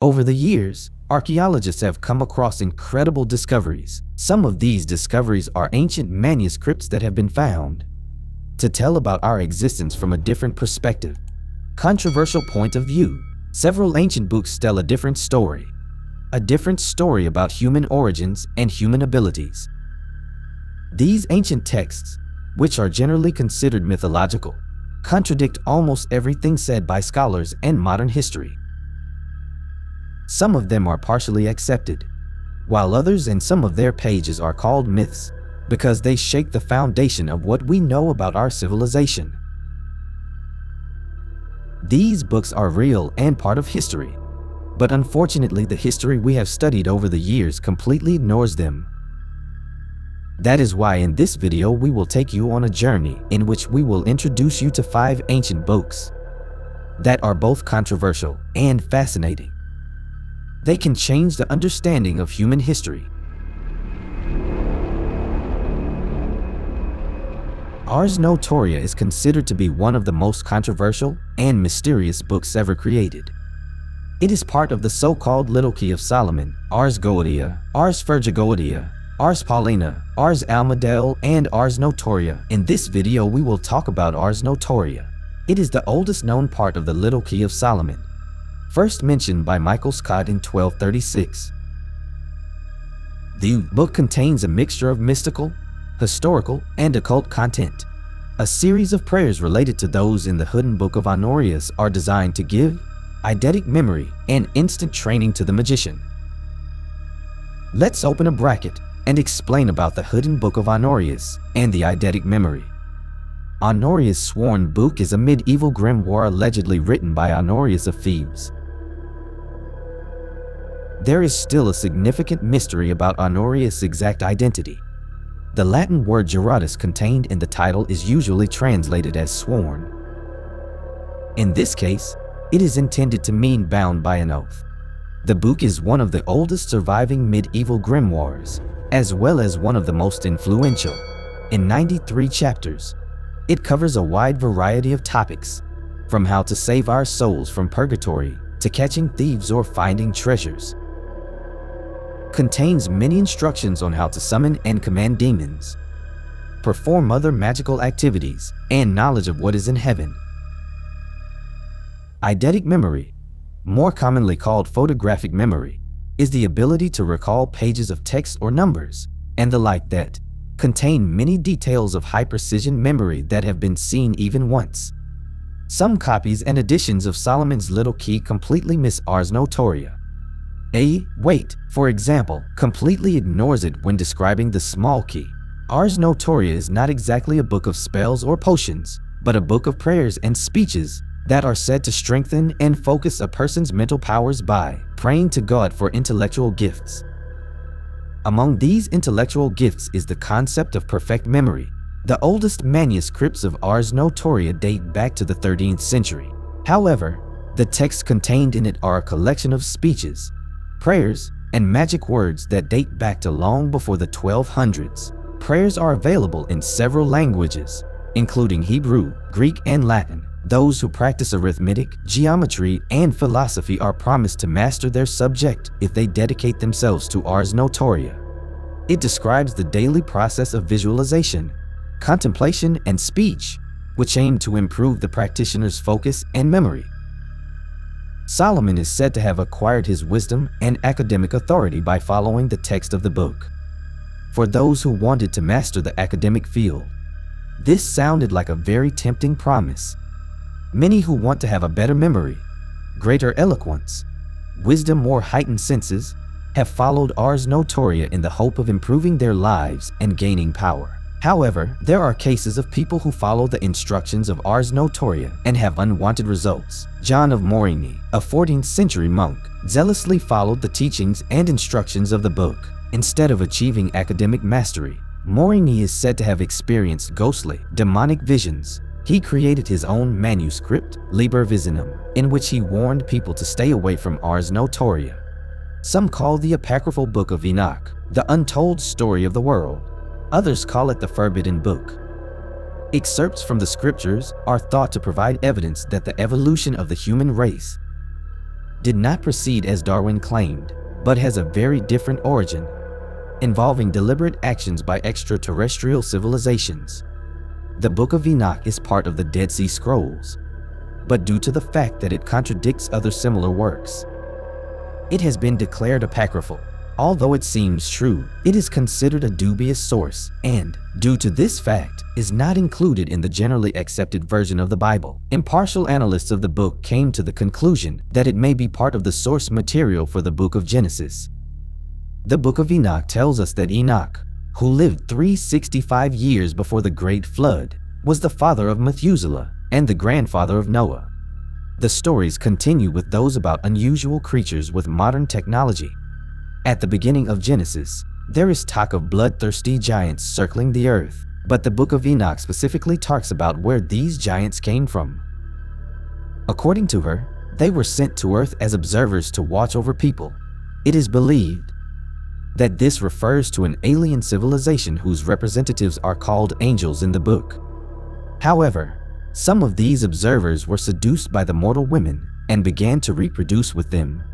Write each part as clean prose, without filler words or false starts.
Over the years, archaeologists have come across incredible discoveries. Some of these discoveries are ancient manuscripts that have been found to tell about our existence from a different perspective. Controversial point of view. Several ancient books tell a different story about human origins and human abilities. These ancient texts, which are generally considered mythological, contradict almost everything said by scholars and modern history. Some of them are partially accepted, while others and some of their pages are called myths because they shake the foundation of what we know about our civilization. These books are real and part of history, but unfortunately the history we have studied over the years completely ignores them. That is why in this video we will take you on a journey in which we will introduce you to 5 ancient books that are both controversial and fascinating. They can change the understanding of human history. Ars Notoria is considered to be one of the most controversial and mysterious books ever created. It is part of the so-called Little Key of Solomon, Ars Goetia, Ars Virgigoetia, Ars Paulina, Ars Almadel, and Ars Notoria. In this video we will talk about Ars Notoria. It is the oldest known part of the Little Key of Solomon, first mentioned by Michael Scott in 1236. The book contains a mixture of mystical, historical, and occult content. A series of prayers related to those in the Hidden Book of Honorius are designed to give eidetic memory and instant training to the magician. Let's open a bracket and explain about the Hidden Book of Honorius and the eidetic memory. Honorius' Sworn Book is a medieval grimoire allegedly written by Honorius of Thebes. There is still a significant mystery about Honorius' exact identity. The Latin word juratus contained in the title is usually translated as sworn. In this case, it is intended to mean bound by an oath. The book is one of the oldest surviving medieval grimoires, as well as one of the most influential. In 93 chapters, it covers a wide variety of topics, from how to save our souls from purgatory to catching thieves or finding treasures. Contains many instructions on how to summon and command demons, perform other magical activities, and knowledge of what is in heaven. Eidetic memory, more commonly called photographic memory, is the ability to recall pages of text or numbers and the like that contain many details of high-precision memory that have been seen even once. Some copies and editions of Solomon's Little Key completely miss Ars Notoria. Weight, for example, completely ignores it when describing the small key. Ars Notoria is not exactly a book of spells or potions, but a book of prayers and speeches that are said to strengthen and focus a person's mental powers by praying to God for intellectual gifts. Among these intellectual gifts is the concept of perfect memory. The oldest manuscripts of Ars Notoria date back to the 13th century. However, the texts contained in it are a collection of speeches, prayers, and magic words that date back to long before the 1200s. Prayers are available in several languages, including Hebrew, Greek, and Latin. Those who practice arithmetic, geometry, and philosophy are promised to master their subject if they dedicate themselves to Ars Notoria. It describes the daily process of visualization, contemplation, and speech, which aim to improve the practitioner's focus and memory. Solomon is said to have acquired his wisdom and academic authority by following the text of the book. For those who wanted to master the academic field, this sounded like a very tempting promise. Many who want to have a better memory, greater eloquence, wisdom, or heightened senses have followed Ars Notoria in the hope of improving their lives and gaining power. However, there are cases of people who follow the instructions of Ars Notoria and have unwanted results. John of Morigny, a 14th century monk, zealously followed the teachings and instructions of the book. Instead of achieving academic mastery, Morigny is said to have experienced ghostly, demonic visions. He created his own manuscript, Liber Visionum, in which he warned people to stay away from Ars Notoria. Some call the apocryphal Book of Enoch the untold story of the world. Others call it the Forbidden Book. Excerpts from the scriptures are thought to provide evidence that the evolution of the human race did not proceed as Darwin claimed, but has a very different origin, involving deliberate actions by extraterrestrial civilizations. The Book of Enoch is part of the Dead Sea Scrolls, but due to the fact that it contradicts other similar works, it has been declared apocryphal. Although it seems true, it is considered a dubious source and, due to this fact, is not included in the generally accepted version of the Bible. Impartial analysts of the book came to the conclusion that it may be part of the source material for the book of Genesis. The Book of Enoch tells us that Enoch, who lived 365 years before the Great Flood, was the father of Methuselah and the grandfather of Noah. The stories continue with those about unusual creatures with modern technology. At the beginning of Genesis, there is talk of bloodthirsty giants circling the earth, but the Book of Enoch specifically talks about where these giants came from. According to her, they were sent to earth as observers to watch over people. It is believed that this refers to an alien civilization whose representatives are called angels in the book. However, some of these observers were seduced by the mortal women and began to reproduce with them.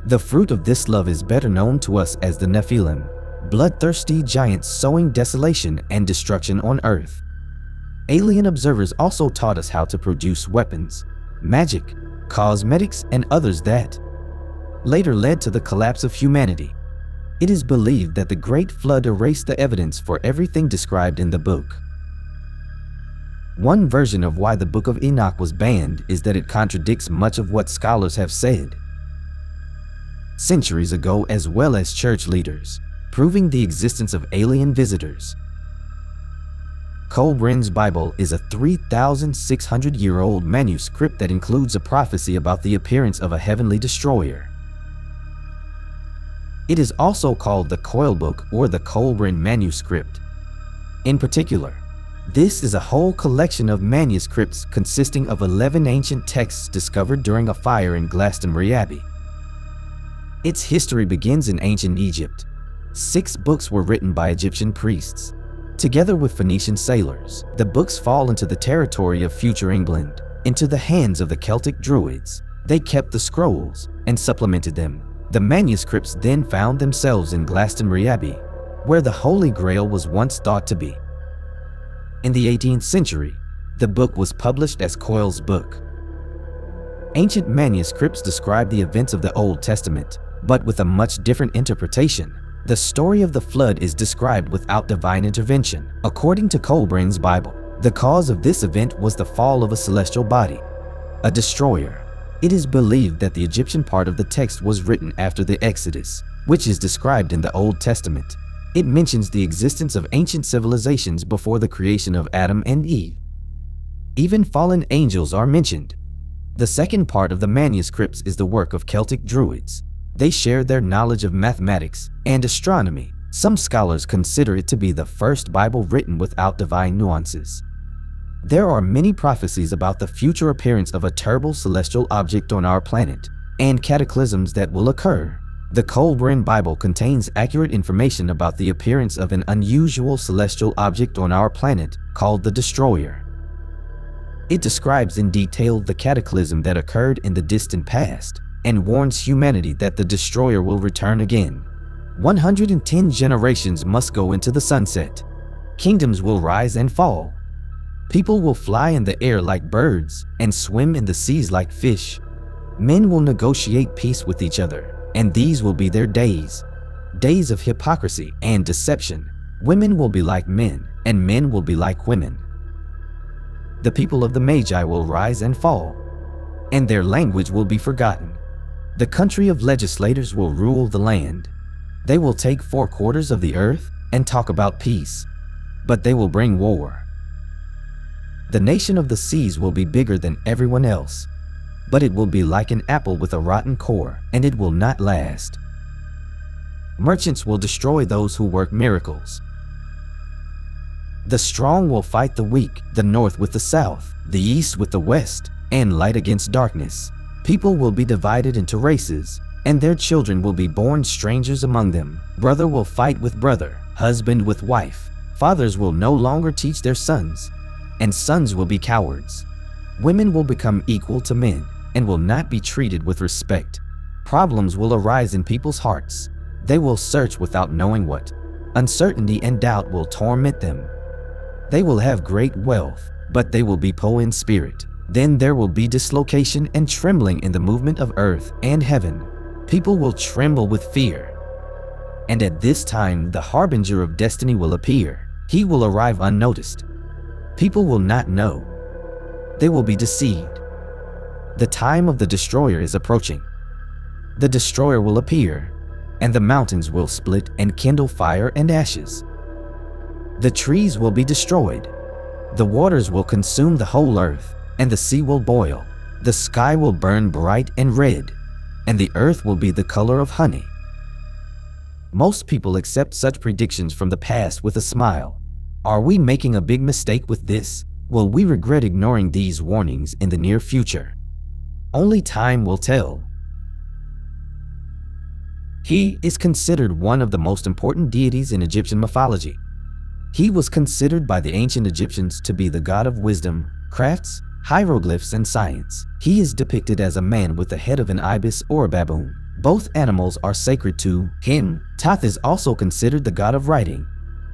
The fruit of this love is better known to us as the Nephilim, bloodthirsty giants sowing desolation and destruction on earth. Alien observers also taught us how to produce weapons, magic, cosmetics, and others that later led to the collapse of humanity. It is believed that the Great Flood erased the evidence for everything described in the book. One version of why the Book of Enoch was banned is that it contradicts much of what scholars have said centuries ago, as well as church leaders, proving the existence of alien visitors. Colburn's Bible is a 3,600-year-old manuscript that includes a prophecy about the appearance of a heavenly destroyer. It is also called the Coil Book or the Colburn Manuscript. In particular, this is a whole collection of manuscripts consisting of 11 ancient texts discovered during a fire in Glastonbury Abbey. Its history begins in ancient Egypt. 6 books were written by Egyptian priests, together with Phoenician sailors. The books fall into the territory of future England, into the hands of the Celtic Druids. They kept the scrolls and supplemented them. The manuscripts then found themselves in Glastonbury Abbey, where the Holy Grail was once thought to be. In the 18th century, the book was published as Coil's Book. Ancient manuscripts describe the events of the Old Testament, but with a much different interpretation. The story of the flood is described without divine intervention. According to Colburn's Bible, the cause of this event was the fall of a celestial body, a destroyer. It is believed that the Egyptian part of the text was written after the Exodus, which is described in the Old Testament. It mentions the existence of ancient civilizations before the creation of Adam and Eve. Even fallen angels are mentioned. The second part of the manuscripts is the work of Celtic Druids. They shared their knowledge of mathematics and astronomy. Some scholars consider it to be the first Bible written without divine nuances. There are many prophecies about the future appearance of a terrible celestial object on our planet and cataclysms that will occur. The Colburn Bible contains accurate information about the appearance of an unusual celestial object on our planet called the Destroyer. It describes in detail the cataclysm that occurred in the distant past and warns humanity that the Destroyer will return again. 110 generations must go into the sunset. Kingdoms will rise and fall. People will fly in the air like birds and swim in the seas like fish. Men will negotiate peace with each other, and these will be their days. Days of hypocrisy and deception. Women will be like men, and men will be like women. The people of the Magi will rise and fall, and their language will be forgotten. The country of legislators will rule the land. They will take 4 quarters of the earth and talk about peace, but they will bring war. The nation of the seas will be bigger than everyone else, but it will be like an apple with a rotten core, and it will not last. Merchants will destroy those who work miracles. The strong will fight the weak, the north with the south, the east with the west, and light against darkness. People will be divided into races, and their children will be born strangers among them. Brother will fight with brother, husband with wife. Fathers will no longer teach their sons, and sons will be cowards. Women will become equal to men, and will not be treated with respect. Problems will arise in people's hearts. They will search without knowing what. Uncertainty and doubt will torment them. They will have great wealth, but they will be poor in spirit. Then there will be dislocation and trembling in the movement of earth and heaven. People will tremble with fear. And at this time the harbinger of destiny will appear. He will arrive unnoticed. People will not know. They will be deceived. The time of the destroyer is approaching. The destroyer will appear, and the mountains will split and kindle fire and ashes. The trees will be destroyed. The waters will consume the whole earth, and the sea will boil. The sky will burn bright and red, and the earth will be the color of honey. Most people accept such predictions from the past with a smile. Are we making a big mistake with this? Will we regret ignoring these warnings in the near future? Only time will tell. He is considered one of the most important deities in Egyptian mythology. He was considered by the ancient Egyptians to be the god of wisdom, crafts, hieroglyphs, and science. He is depicted as a man with the head of an ibis or a baboon. Both animals are sacred to him. Thoth is also considered the god of writing,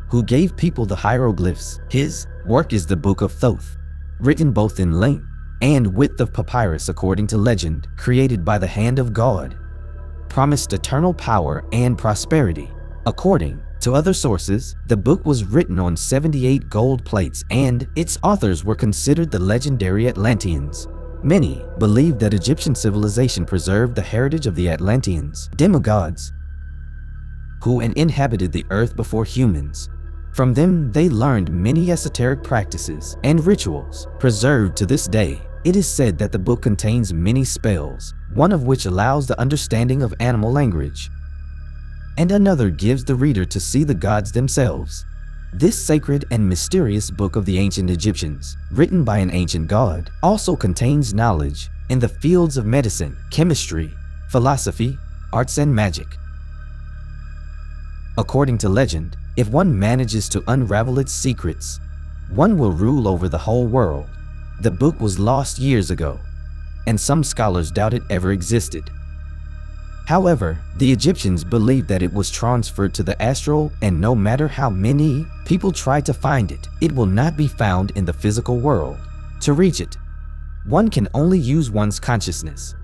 who gave people the hieroglyphs. His work is the Book of Thoth, written both in length and width of papyrus according to legend, created by the hand of God, promised eternal power and prosperity. According to other sources, the book was written on 78 gold plates, and its authors were considered the legendary Atlanteans. Many believe that Egyptian civilization preserved the heritage of the Atlanteans, demigods, who inhabited the earth before humans. From them, they learned many esoteric practices and rituals preserved to this day. It is said that the book contains many spells, one of which allows the understanding of animal language, and another gives the reader to see the gods themselves. This sacred and mysterious book of the ancient Egyptians, written by an ancient god, also contains knowledge in the fields of medicine, chemistry, philosophy, arts, and magic. According to legend, if one manages to unravel its secrets, one will rule over the whole world. The book was lost years ago, and some scholars doubt it ever existed. However, the Egyptians believed that it was transferred to the astral, and no matter how many people try to find it, it will not be found in the physical world. To reach it, one can only use one's consciousness.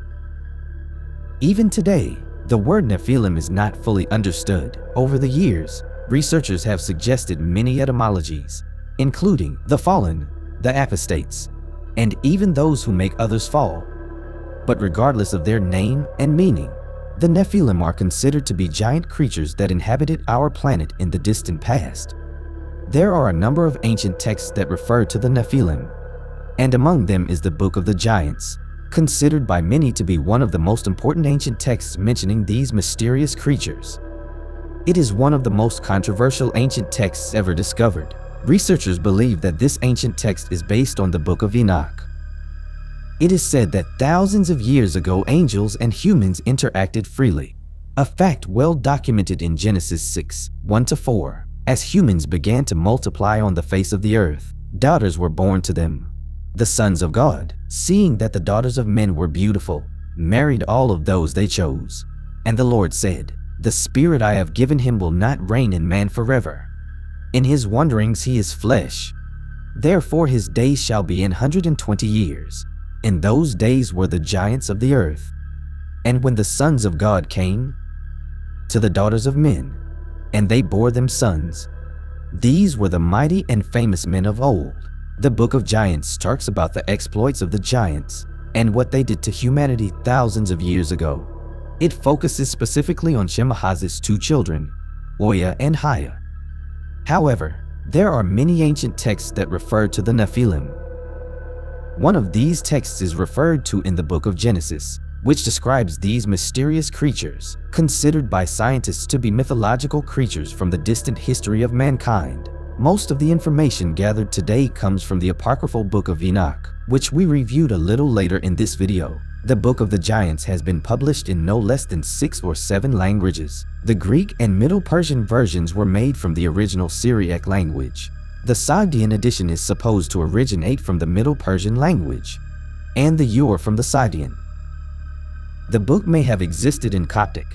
Even today, the word Nephilim is not fully understood. Over the years, researchers have suggested many etymologies, including the fallen, the apostates, and even those who make others fall. But regardless of their name and meaning, the Nephilim are considered to be giant creatures that inhabited our planet in the distant past. There are a number of ancient texts that refer to the Nephilim, and among them is the Book of the Giants, considered by many to be one of the most important ancient texts mentioning these mysterious creatures. It is one of the most controversial ancient texts ever discovered. Researchers believe that this ancient text is based on the Book of Enoch. It is said that thousands of years ago angels and humans interacted freely, a fact well documented in Genesis 6:1-4. As humans began to multiply on the face of the earth, daughters were born to them. The sons of God, seeing that the daughters of men were beautiful, married all of those they chose. And the Lord said, "The spirit I have given him will not reign in man forever. In his wanderings he is flesh. Therefore his days shall be 120 years. In those days were the giants of the earth. And when the sons of God came to the daughters of men, and they bore them sons, these were the mighty and famous men of old." The Book of Giants talks about the exploits of the giants and what they did to humanity thousands of years ago. It focuses specifically on Shemahaz's two children, Oya and Haya. However, there are many ancient texts that refer to the Nephilim. One of these texts is referred to in the Book of Genesis, which describes these mysterious creatures, considered by scientists to be mythological creatures from the distant history of mankind. Most of the information gathered today comes from the apocryphal Book of Enoch, which we reviewed a little later in this video. The Book of the Giants has been published in no less than 6 or 7 languages. The Greek and Middle Persian versions were made from the original Syriac language. The Sogdian edition is supposed to originate from the Middle Persian language, and the Ur from the Scythian. The book may have existed in Coptic.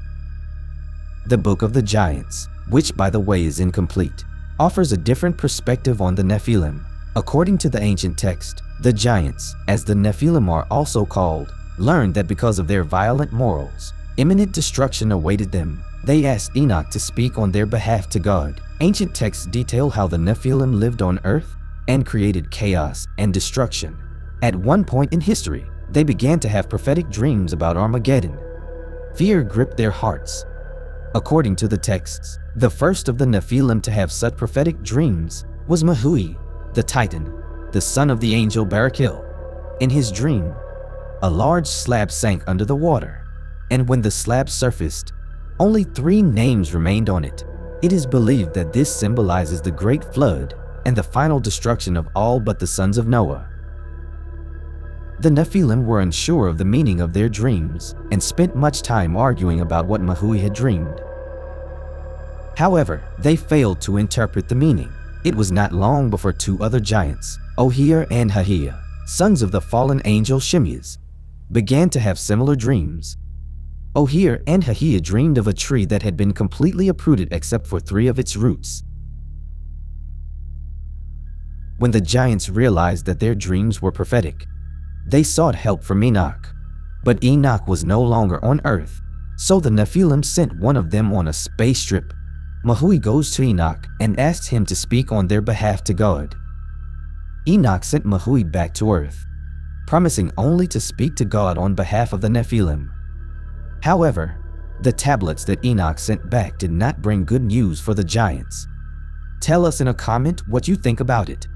The Book of the Giants, which by the way is incomplete, offers a different perspective on the Nephilim. According to the ancient text, the giants, as the Nephilim are also called, learned that because of their violent morals, imminent destruction awaited them. They asked Enoch to speak on their behalf to God. Ancient texts detail how the Nephilim lived on earth and created chaos and destruction. At one point in history, they began to have prophetic dreams about Armageddon. Fear gripped their hearts. According to the texts, the first of the Nephilim to have such prophetic dreams was Mahui, the Titan, the son of the angel Barakil. In his dream, a large slab sank under the water, and when the slab surfaced, only 3 names remained on it. It is believed that this symbolizes the great flood and the final destruction of all but the sons of Noah. The Nephilim were unsure of the meaning of their dreams and spent much time arguing about what Mahui had dreamed. However, they failed to interpret the meaning. It was not long before 2 other giants, Ohir and Hahia, sons of the fallen angel Shemias, began to have similar dreams. Ohir and Hahia dreamed of a tree that had been completely uprooted except for 3 of its roots. When the giants realized that their dreams were prophetic, they sought help from Enoch. But Enoch was no longer on Earth, so the Nephilim sent one of them on a space trip. Mahui goes to Enoch and asks him to speak on their behalf to God. Enoch sent Mahui back to Earth, promising only to speak to God on behalf of the Nephilim. However, the tablets that Enoch sent back did not bring good news for the giants. Tell us in a comment what you think about it.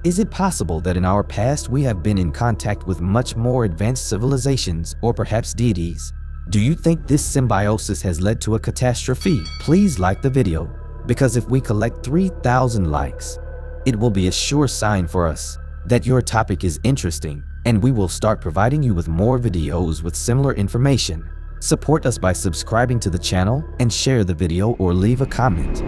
Is it possible that in our past we have been in contact with much more advanced civilizations or perhaps deities? Do you think this symbiosis has led to a catastrophe? Please like the video, because if we collect 3,000 likes, it will be a sure sign for us that your topic is interesting, and we will start providing you with more videos with similar information. Support us by subscribing to the channel and share the video or leave a comment.